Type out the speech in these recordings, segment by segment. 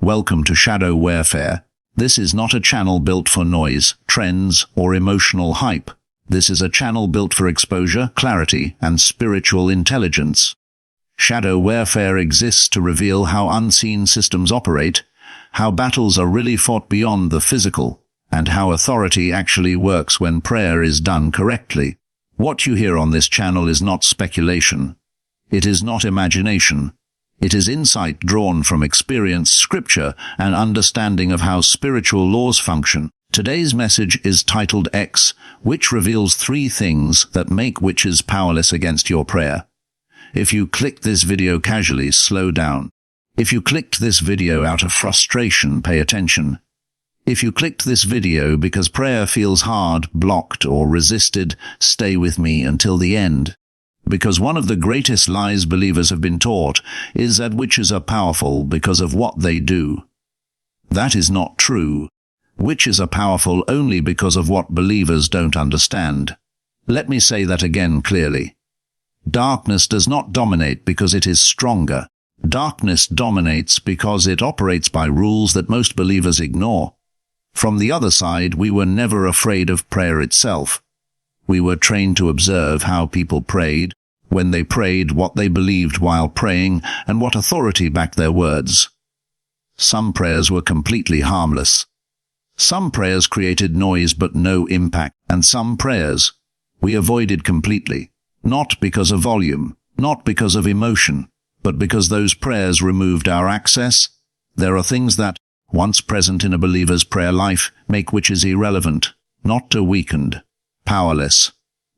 Welcome to Shadow Warefare. This is not a channel built for noise, trends, or emotional hype. This is a channel built for exposure, clarity, and spiritual intelligence. Shadow Warefare exists to reveal how unseen systems operate, how battles are really fought beyond the physical, and how authority actually works when prayer is done correctly. What you hear on this channel is not speculation. It is not imagination. It is insight drawn from experience, scripture, and understanding of how spiritual laws function. Today's message is titled X, which reveals 3 things that make witches powerless against your prayer. If you clicked this video casually, slow down. If you clicked this video out of frustration, pay attention. If you clicked this video because prayer feels hard, blocked, or resisted, stay with me until the end. Because one of the greatest lies believers have been taught is that witches are powerful because of what they do. That is not true. Witches are powerful only because of what believers don't understand. Let me say that again clearly. Darkness does not dominate because it is stronger. Darkness dominates because it operates by rules that most believers ignore. From the other side, we were never afraid of prayer itself. We were trained to observe how people prayed, when they prayed, what they believed while praying, and what authority backed their words. Some prayers were completely harmless. Some prayers created noise but no impact, and some prayers we avoided completely, not because of volume, not because of emotion, but because those prayers removed our access. There are things that, once present in a believer's prayer life, make witches irrelevant, not weakened. Powerless.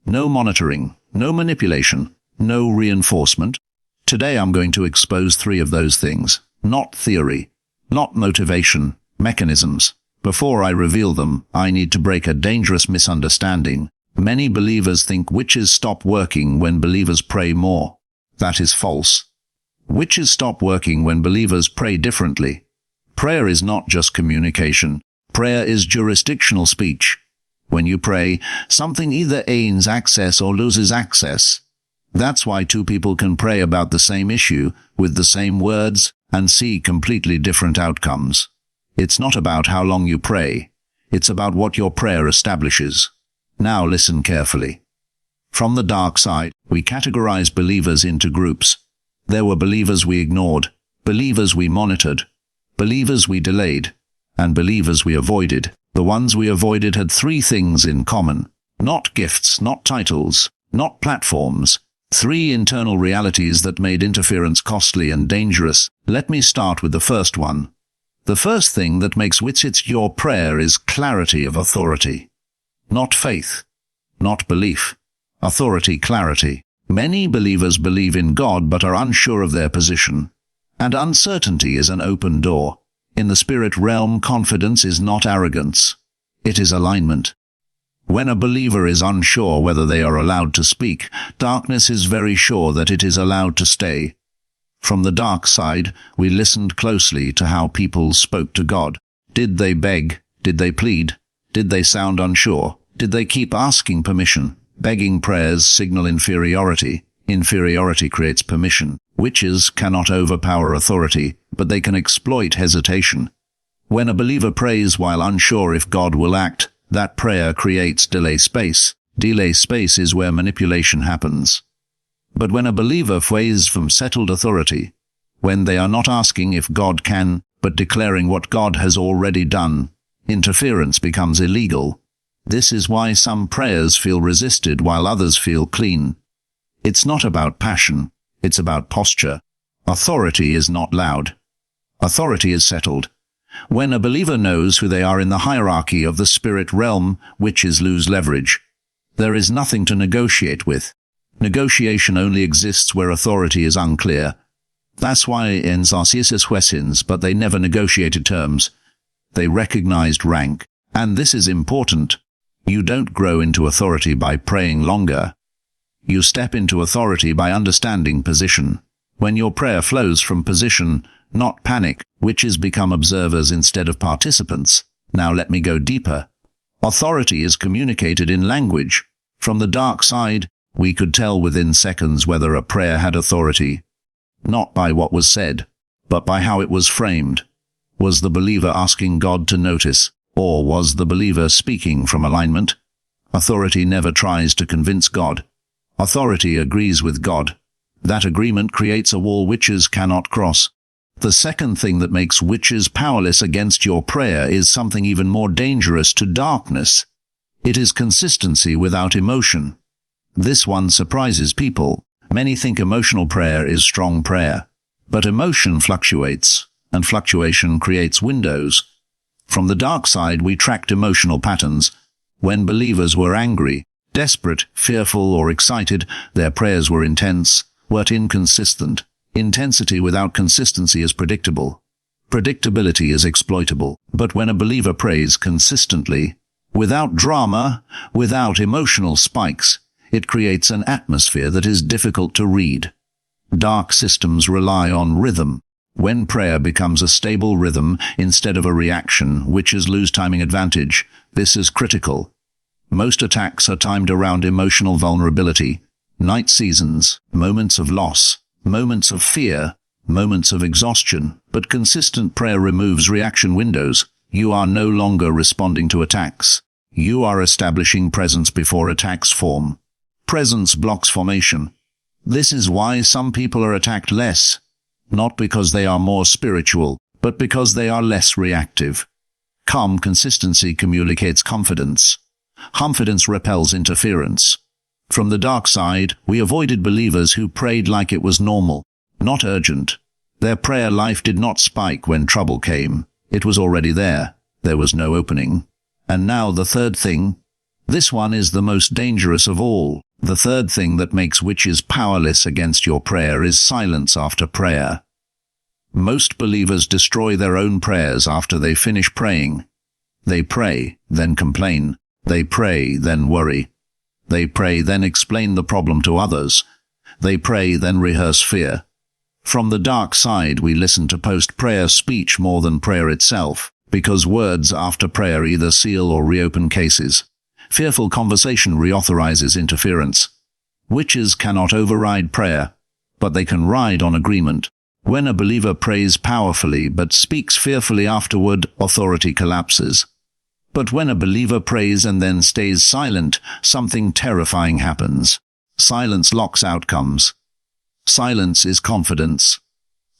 No monitoring, no manipulation, no reinforcement. Today I'm going to expose 3 of those things. Not theory, not motivation, mechanisms. Before I reveal them, I need to break a dangerous misunderstanding. Many believers think witches stop working when believers pray more. That is false. Witches stop working when believers pray differently. Prayer is not just communication. Prayer is jurisdictional speech. When you pray, something either gains access or loses access. That's why 2 people can pray about the same issue, with the same words, and see completely different outcomes. It's not about how long you pray. It's about what your prayer establishes. Now listen carefully. From the dark side, we categorize believers into groups. There were believers we ignored, believers we monitored, believers we delayed, and believers we avoided. The ones we avoided had 3 things in common. Not gifts, not titles, not platforms. 3 internal realities that made interference costly and dangerous. Let me start with the first one. The first thing that makes witches your prayer is clarity of authority. Not faith, not belief. Authority, clarity. Many believers believe in God but are unsure of their position. And uncertainty is an open door. In the spirit realm, confidence is not arrogance. It is alignment. When a believer is unsure whether they are allowed to speak, darkness is very sure that it is allowed to stay. From the dark side, we listened closely to how people spoke to God. Did they beg? Did they plead? Did they sound unsure? Did they keep asking permission? Begging prayers signal inferiority. Inferiority creates permission. Witches cannot overpower authority, but they can exploit hesitation. When a believer prays while unsure if God will act, that prayer creates delay space. Delay space is where manipulation happens. But when a believer prays from settled authority, when they are not asking if God can, but declaring what God has already done, interference becomes illegal. This is why some prayers feel resisted while others feel clean. It's not about passion. It's about posture. Authority is not loud. Authority is settled. When a believer knows who they are in the hierarchy of the spirit realm, witches lose leverage. There is nothing to negotiate with. Negotiation only exists where authority is unclear. That's why in Narcissus Wessins, but they never negotiated terms. They recognized rank. And this is important. You don't grow into authority by praying longer. You step into authority by understanding position. When your prayer flows from position, not panic, witches become observers instead of participants. Now let me go deeper. Authority is communicated in language. From the dark side, we could tell within seconds whether a prayer had authority. Not by what was said, but by how it was framed. Was the believer asking God to notice, or was the believer speaking from alignment? Authority never tries to convince God. Authority agrees with God. That agreement creates a wall witches cannot cross. The second thing that makes witches powerless against your prayer is something even more dangerous to darkness. It is consistency without emotion. This one surprises people. Many think emotional prayer is strong prayer. But emotion fluctuates, and fluctuation creates windows. From the dark side, we tracked emotional patterns. When believers were angry, desperate, fearful, or excited, their prayers were intense, but inconsistent. Intensity without consistency is predictable. Predictability is exploitable. But when a believer prays consistently, without drama, without emotional spikes, it creates an atmosphere that is difficult to read. Dark systems rely on rhythm. When prayer becomes a stable rhythm instead of a reaction, witches lose timing advantage. This is critical. Most attacks are timed around emotional vulnerability, night seasons, moments of loss, moments of fear, moments of exhaustion. But consistent prayer removes reaction windows. You are no longer responding to attacks. You are establishing presence before attacks form. Presence blocks formation. This is why some people are attacked less, not because they are more spiritual, but because they are less reactive. Calm consistency communicates confidence. Confidence repels interference. From the dark side, we avoided believers who prayed like it was normal, not urgent. Their prayer life did not spike when trouble came. It was already there. There was no opening. And now the third thing. This one is the most dangerous of all. The third thing that makes witches powerless against your prayer is silence after prayer. Most believers destroy their own prayers after they finish praying. They pray, then complain. They pray, then worry. They pray, then explain the problem to others. They pray, then rehearse fear. From the dark side, we listen to post-prayer speech more than prayer itself, because words after prayer either seal or reopen cases. Fearful conversation reauthorizes interference. Witches cannot override prayer, but they can ride on agreement. When a believer prays powerfully but speaks fearfully afterward, authority collapses. But when a believer prays and then stays silent, something terrifying happens. Silence locks outcomes. Silence is confidence.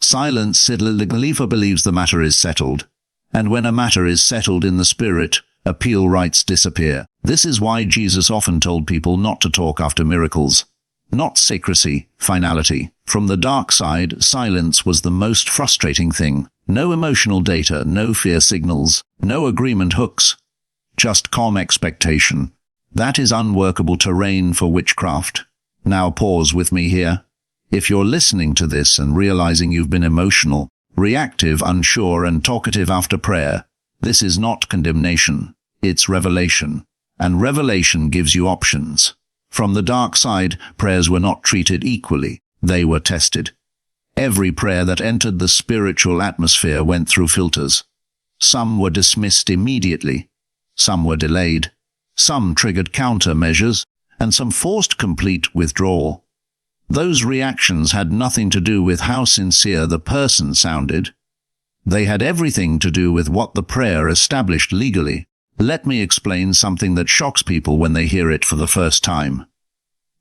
Silence, the believer believes the matter is settled. And when a matter is settled in the spirit, appeal rights disappear. This is why Jesus often told people not to talk after miracles. Not secrecy, finality. From the dark side, silence was the most frustrating thing. No emotional data, no fear signals, no agreement hooks. Just calm expectation. That is unworkable terrain for witchcraft. Now pause with me here. If you're listening to this and realizing you've been emotional, reactive, unsure, and talkative after prayer, this is not condemnation. It's revelation. And revelation gives you options. From the dark side, prayers were not treated equally. They were tested. Every prayer that entered the spiritual atmosphere went through filters. Some were dismissed immediately. Some were delayed. Some triggered countermeasures, and some forced complete withdrawal. Those reactions had nothing to do with how sincere the person sounded. They had everything to do with what the prayer established legally. Let me explain something that shocks people when they hear it for the first time.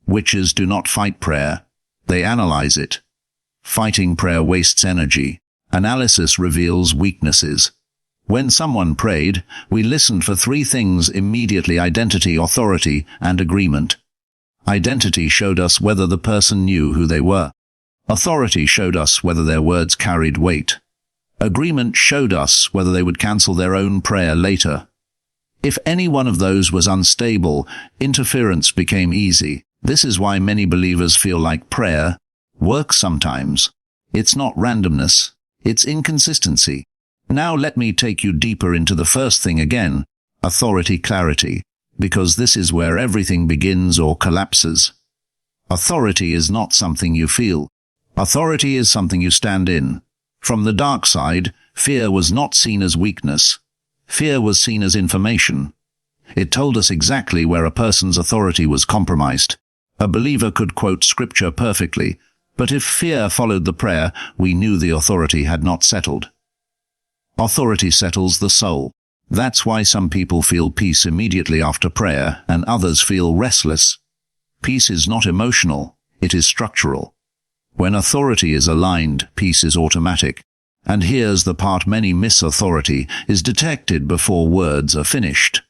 Witches do not fight prayer. They analyze it. Fighting prayer wastes energy. Analysis reveals weaknesses. When someone prayed, we listened for three things immediately: identity, authority, and agreement. Identity showed us whether the person knew who they were. Authority showed us whether their words carried weight. Agreement showed us whether they would cancel their own prayer later. If any one of those was unstable, interference became easy. This is why many believers feel like prayer works sometimes. It's not randomness, it's inconsistency. Now let me take you deeper into the first thing again, authority clarity, because this is where everything begins or collapses. Authority is not something you feel. Authority is something you stand in. From the dark side, fear was not seen as weakness. Fear was seen as information. It told us exactly where a person's authority was compromised. A believer could quote scripture perfectly, but if fear followed the prayer, we knew the authority had not settled. Authority settles the soul. That's why some people feel peace immediately after prayer and others feel restless. Peace is not emotional, it is structural. When authority is aligned, peace is automatic. And here's the part many miss: authority is detected before words are finished.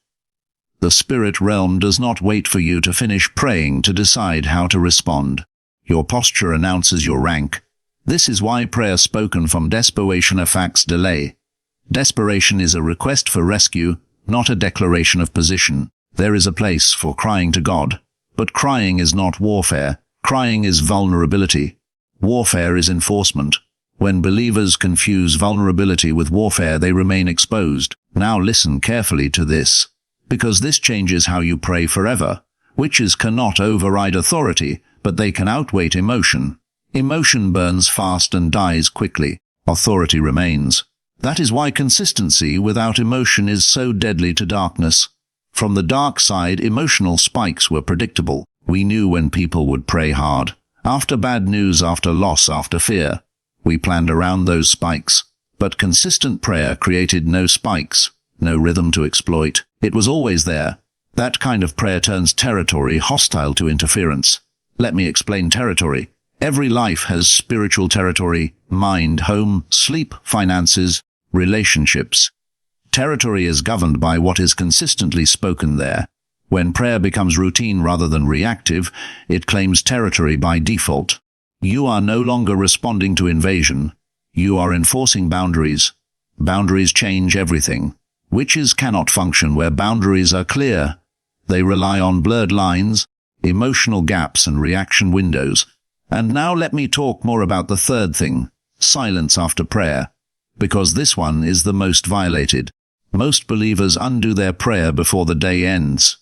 The spirit realm does not wait for you to finish praying to decide how to respond. Your posture announces your rank. This is why prayer spoken from desperation affects delay. Desperation is a request for rescue, not a declaration of position. There is a place for crying to God. But crying is not warfare. Crying is vulnerability. Warfare is enforcement. When believers confuse vulnerability with warfare, they remain exposed. Now listen carefully to this, because this changes how you pray forever. Witches cannot override authority, but they can outweigh emotion. Emotion burns fast and dies quickly. Authority remains. That is why consistency without emotion is so deadly to darkness. From the dark side, emotional spikes were predictable. We knew when people would pray hard. After bad news, after loss, after fear. We planned around those spikes. But consistent prayer created no spikes, no rhythm to exploit. It was always there. That kind of prayer turns territory hostile to interference. Let me explain territory. Every life has spiritual territory: mind, home, sleep, finances, relationships. Territory is governed by what is consistently spoken there. When prayer becomes routine rather than reactive, it claims territory by default. You are no longer responding to invasion. You are enforcing boundaries. Boundaries change everything. Witches cannot function where boundaries are clear. They rely on blurred lines, emotional gaps, and reaction windows. And now let me talk more about the third thing: silence after prayer. Because this one is the most violated. Most believers undo their prayer before the day ends.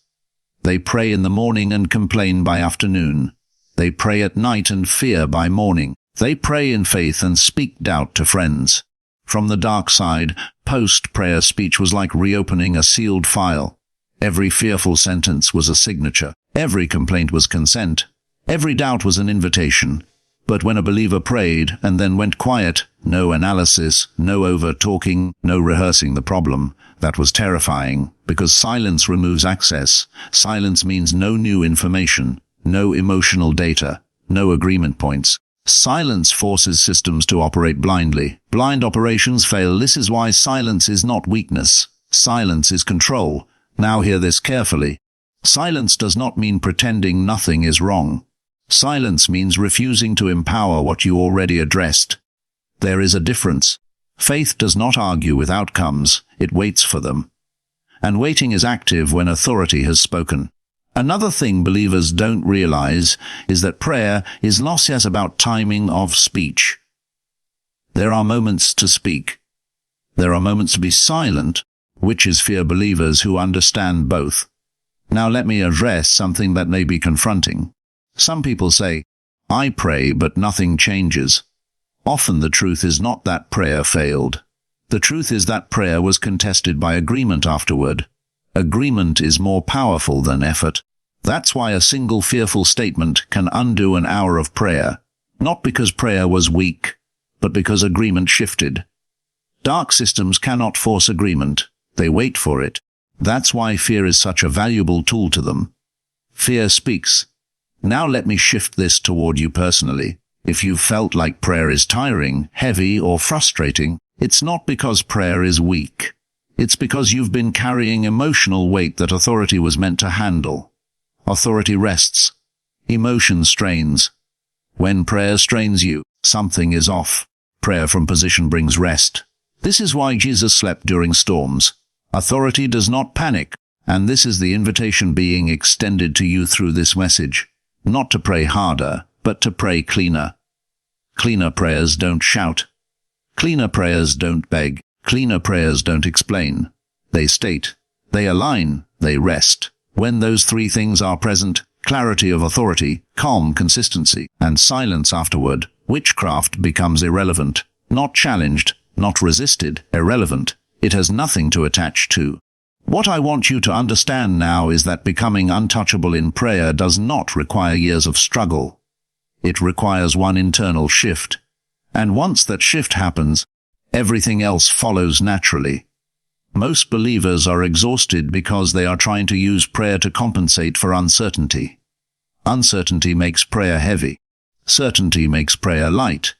They pray in the morning and complain by afternoon. They pray at night and fear by morning. They pray in faith and speak doubt to friends. From the dark side, post-prayer speech was like reopening a sealed file. Every fearful sentence was a signature. Every complaint was consent. Every doubt was an invitation. But when a believer prayed and then went quiet, no analysis, no over-talking, no rehearsing the problem, that was terrifying, because silence removes access. Silence means no new information, no emotional data, no agreement points. Silence forces systems to operate blindly. Blind operations fail. This is why silence is not weakness. Silence is control. Now hear this carefully. Silence does not mean pretending nothing is wrong. Silence means refusing to empower what you already addressed. There is a difference. Faith does not argue with outcomes, it waits for them. And waiting is active when authority has spoken. Another thing believers don't realize is that prayer is not just about timing of speech. There are moments to speak. There are moments to be silent, witches fear believers who understand both. Now let me address something that may be confronting. Some people say, "I pray, but nothing changes." Often the truth is not that prayer failed. The truth is that prayer was contested by agreement afterward. Agreement is more powerful than effort. That's why a single fearful statement can undo an hour of prayer. Not because prayer was weak, but because agreement shifted. Dark systems cannot force agreement. They wait for it. That's why fear is such a valuable tool to them. Fear speaks. Now let me shift this toward you personally. If you felt like prayer is tiring, heavy, or frustrating, it's not because prayer is weak. It's because you've been carrying emotional weight that authority was meant to handle. Authority rests. Emotion strains. When prayer strains you, something is off. Prayer from position brings rest. This is why Jesus slept during storms. Authority does not panic, and this is the invitation being extended to you through this message. Not to pray harder, but to pray cleaner. Cleaner prayers don't shout. Cleaner prayers don't beg. Cleaner prayers don't explain. They state. They align. They rest. When those three things are present, clarity of authority, calm consistency, and silence afterward, witchcraft becomes irrelevant. Not challenged, not resisted, irrelevant. It has nothing to attach to. What I want you to understand now is that becoming untouchable in prayer does not require years of struggle. It requires one internal shift. And once that shift happens, Everything else follows naturally. Most believers are exhausted because they are trying to use prayer to compensate for uncertainty. Uncertainty makes prayer heavy. Certainty makes prayer light.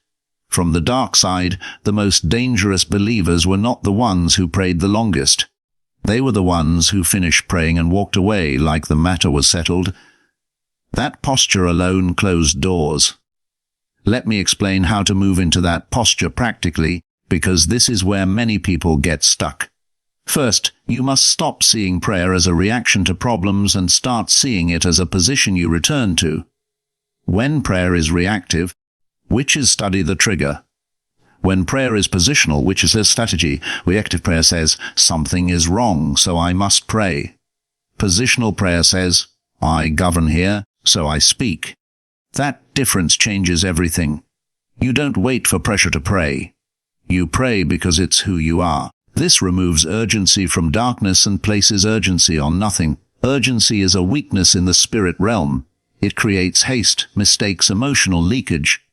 From the dark side, the most dangerous believers were not the ones who prayed the longest. They were the ones who finished praying and walked away like the matter was settled. That posture alone closed doors. Let me explain how to move into that posture practically, because this is where many people get stuck. First, you must stop seeing prayer as a reaction to problems and start seeing it as a position you return to. When prayer is reactive, witches study the trigger. When prayer is positional, which is a strategy, reactive prayer says, something is wrong, so I must pray. Positional prayer says, I govern here, so I speak. That difference changes everything. You don't wait for pressure to pray. You pray because it's who you are. This removes urgency from darkness and places urgency on nothing. Urgency is a weakness in the spirit realm. It creates haste, mistakes, emotional leakage.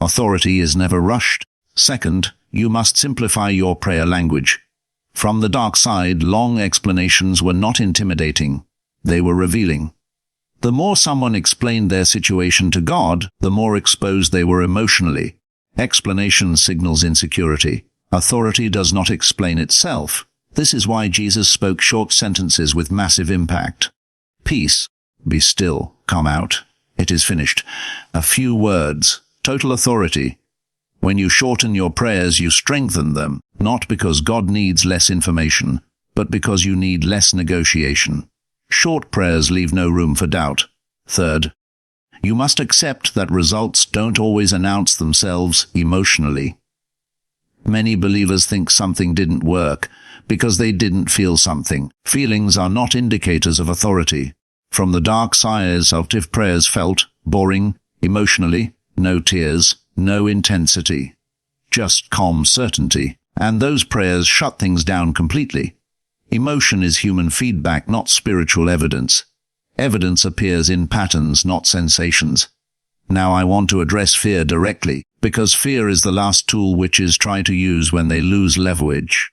Authority is never rushed. Second, you must simplify your prayer language. From the dark side, long explanations were not intimidating. They were revealing. The more someone explained their situation to God, the more exposed they were emotionally. Explanation signals insecurity. Authority does not explain itself. This is why Jesus spoke short sentences with massive impact. Peace, be still, come out, it is finished. A few words, total authority. When you shorten your prayers, you strengthen them, not because God needs less information, but because you need less negotiation. Short prayers leave no room for doubt. Third, you must accept that results don't always announce themselves emotionally. Many believers think something didn't work because they didn't feel something. Feelings are not indicators of authority. From the dark side, active prayers felt boring, emotionally, no tears, no intensity, just calm certainty. And those prayers shut things down completely. Emotion is human feedback, not spiritual evidence. Evidence appears in patterns, not sensations. Now I want to address fear directly, because fear is the last tool witches try to use when they lose leverage.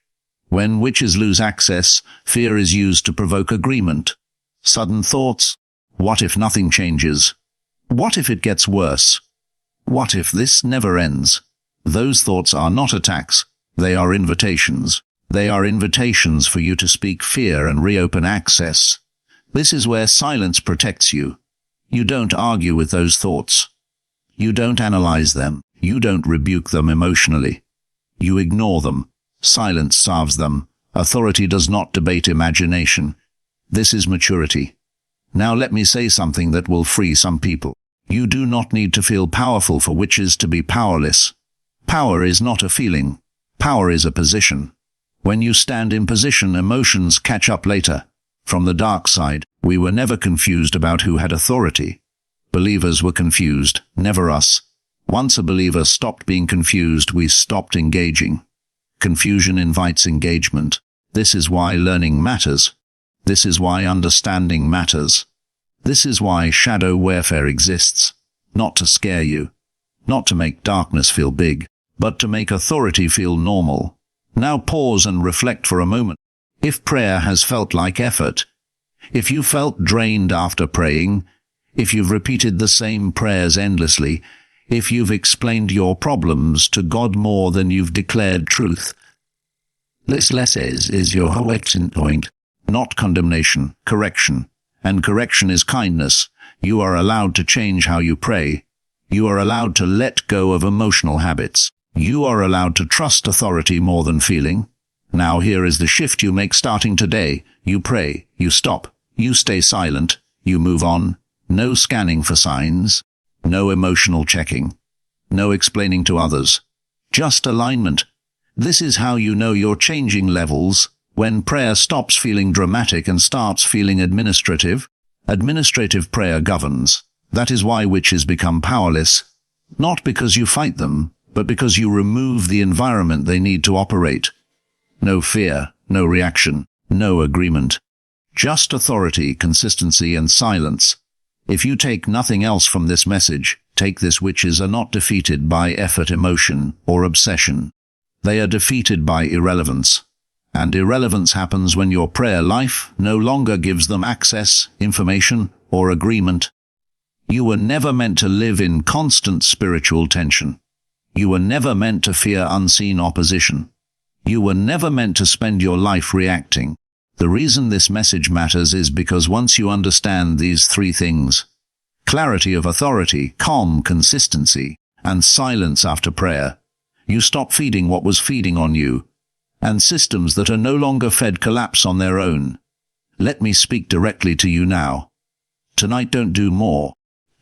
When witches lose access, fear is used to provoke agreement. Sudden thoughts. What if nothing changes? What if it gets worse? What if this never ends? Those thoughts are not attacks. They are invitations. They are invitations for you to speak fear and reopen access. This is where silence protects you. You don't argue with those thoughts. You don't analyze them. You don't rebuke them emotionally. You ignore them. Silence salves them. Authority does not debate imagination. This is maturity. Now let me say something that will free some people. You do not need to feel powerful for witches to be powerless. Power is not a feeling. Power is a position. When you stand in position, emotions catch up later. From the dark side, we were never confused about who had authority. Believers were confused, never us. Once a believer stopped being confused, we stopped engaging. Confusion invites engagement. This is why learning matters. This is why understanding matters. This is why Shadow Warefare exists. Not to scare you. Not to make darkness feel big, but to make authority feel normal. Now pause and reflect for a moment. If prayer has felt like effort, if you felt drained after praying, if you've repeated the same prayers endlessly, if you've explained your problems to God more than you've declared truth, this is your whole exit point, not condemnation, correction. And correction is kindness. You are allowed to change how you pray. You are allowed to let go of emotional habits. You are allowed to trust authority more than feeling. Now here is the shift you make starting today. You pray, you stop, you stay silent, you move on. No scanning for signs, no emotional checking, no explaining to others. Just alignment. This is how you know you're changing levels. When prayer stops feeling dramatic and starts feeling administrative, administrative prayer governs. That is why witches become powerless. Not because you fight them, but because you remove the environment they need to operate. No fear, no reaction, no agreement. Just authority, consistency, and silence. If you take nothing else from this message, take this: witches are not defeated by effort, emotion, or obsession. They are defeated by irrelevance. And irrelevance happens when your prayer life no longer gives them access, information, or agreement. You were never meant to live in constant spiritual tension. You were never meant to fear unseen opposition. You were never meant to spend your life reacting. The reason this message matters is because once you understand these three things, clarity of authority, calm consistency, and silence after prayer, you stop feeding what was feeding on you, and systems that are no longer fed collapse on their own. Let me speak directly to you now. Tonight don't do more.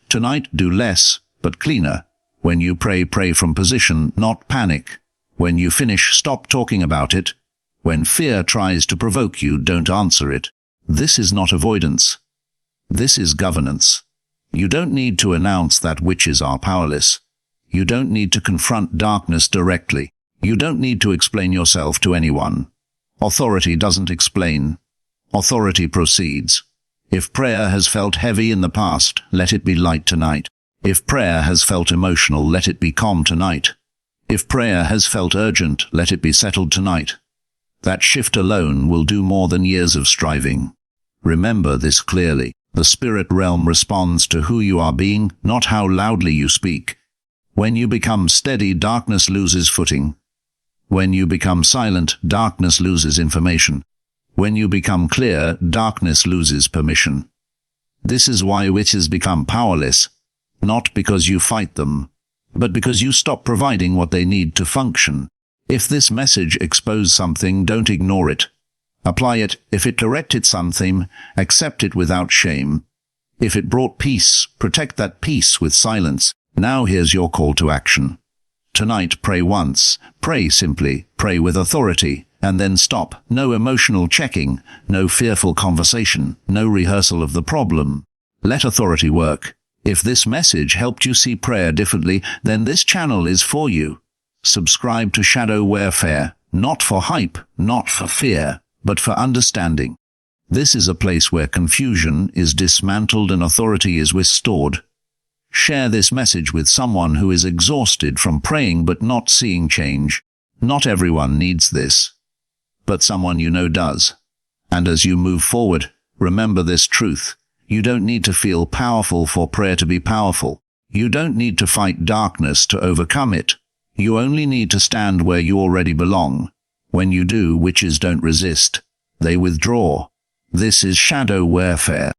Tonight do less, but cleaner. When you pray, pray from position, not panic. When you finish, stop talking about it. When fear tries to provoke you, don't answer it. This is not avoidance. This is governance. You don't need to announce that witches are powerless. You don't need to confront darkness directly. You don't need to explain yourself to anyone. Authority doesn't explain. Authority proceeds. If prayer has felt heavy in the past, let it be light tonight. If prayer has felt emotional, let it be calm tonight. If prayer has felt urgent, let it be settled tonight. That shift alone will do more than years of striving. Remember this clearly. The spirit realm responds to who you are being, not how loudly you speak. When you become steady, darkness loses footing. When you become silent, darkness loses information. When you become clear, darkness loses permission. This is why witches become powerless, not because you fight them, but because you stop providing what they need to function. If this message exposed something, don't ignore it. Apply it. If it corrected something, accept it without shame. If it brought peace, protect that peace with silence. Now here's your call to action. Tonight, pray once. Pray simply. Pray with authority. And then stop. No emotional checking. No fearful conversation. No rehearsal of the problem. Let authority work. If this message helped you see prayer differently, then this channel is for you. Subscribe to Shadow Warefare. Not for hype, not for fear, but for understanding. This is a place where confusion is dismantled and authority is restored. Share this message with someone who is exhausted from praying but not seeing change. Not everyone needs this, but someone you know does. And as you move forward, remember this truth. You don't need to feel powerful for prayer to be powerful. You don't need to fight darkness to overcome it. You only need to stand where you already belong. When you do, witches don't resist. They withdraw. This is Shadow Warefare.